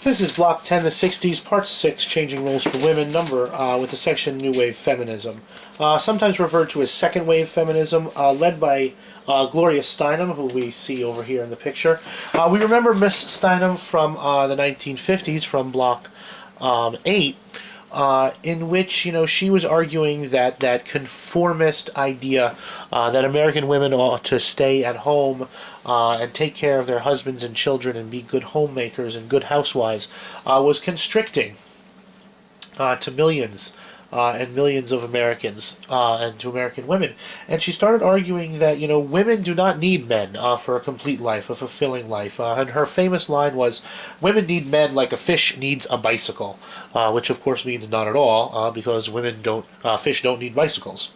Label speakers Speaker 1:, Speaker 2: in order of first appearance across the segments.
Speaker 1: This is Block 10, the 60s, Part 6, Changing Roles for Women, with the section New Wave Feminism. Sometimes referred to as Second Wave Feminism, led by Gloria Steinem, who we see over here in the picture. We remember Miss Steinem from the 1950s, from Block 8, in which, she was arguing that conformist idea that American women ought to stay at home and take care of their husbands and children and be good homemakers and good housewives was constricting to millions and millions of Americans and to American women. And she started arguing that, women do not need men for a complete life, a fulfilling life. And her famous line was, women need men like a fish needs a bicycle, which of course means not at all, because fish don't need bicycles.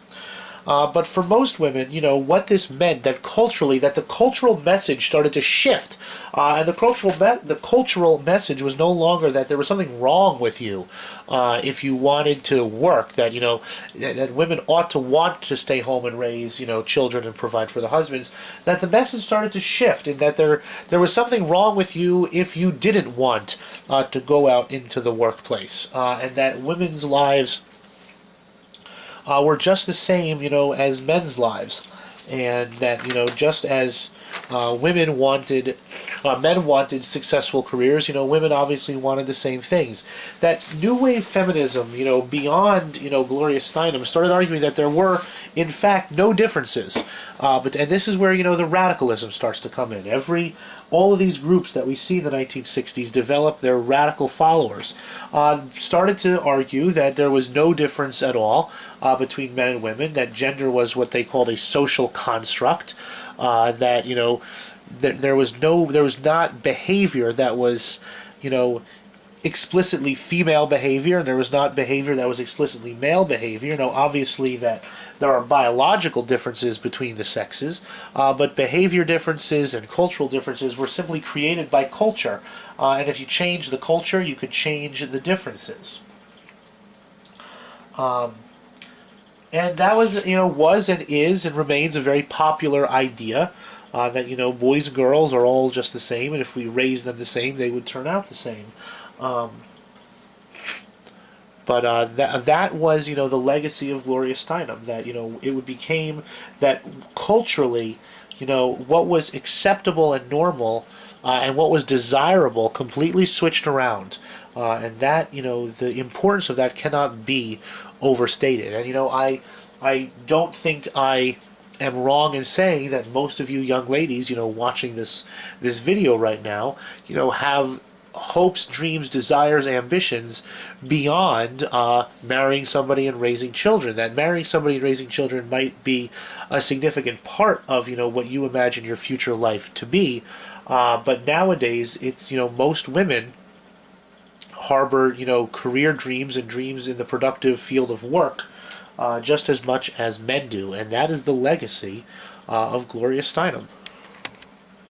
Speaker 1: But for most women, what this meant, that culturally, that the cultural message started to shift, and the cultural message was no longer that there was something wrong with you if you wanted to work, that that women ought to want to stay home and raise children and provide for the husbands. That the message started to shift, and that there was something wrong with you if you didn't want to go out into the workplace, and that women's lives were just the same, as men's lives, and that just as men wanted successful careers, women obviously wanted the same things. That's New Wave Feminism, beyond Gloria Steinem, started arguing that there were in fact no differences, and this is where the radicalism starts to come in. All of these groups that we see in the 1960s developed their radical followers, started to argue that there was no difference at all between men and women, that gender was what they called a social construct, that there was not behavior that was explicitly female behavior, and there was not behavior that was explicitly male behavior. Obviously that there are biological differences between the sexes, but behavior differences and cultural differences were simply created by culture, and if you change the culture, you could change the differences. And that was and is and remains a very popular idea, that boys and girls are all just the same, and if we raise them the same, they would turn out the same. But that was the legacy of Gloria Steinem, that it became that culturally what was acceptable and normal and what was desirable completely switched around, and that the importance of that cannot be overstated. And I don't think I am wrong in saying that most of you young ladies watching this video right now have hopes, dreams, desires, ambitions beyond marrying somebody and raising children. That marrying somebody and raising children might be a significant part of what you imagine your future life to be, but nowadays it's most women harbor career dreams and dreams in the productive field of work just as much as men do, and that is the legacy of Gloria Steinem.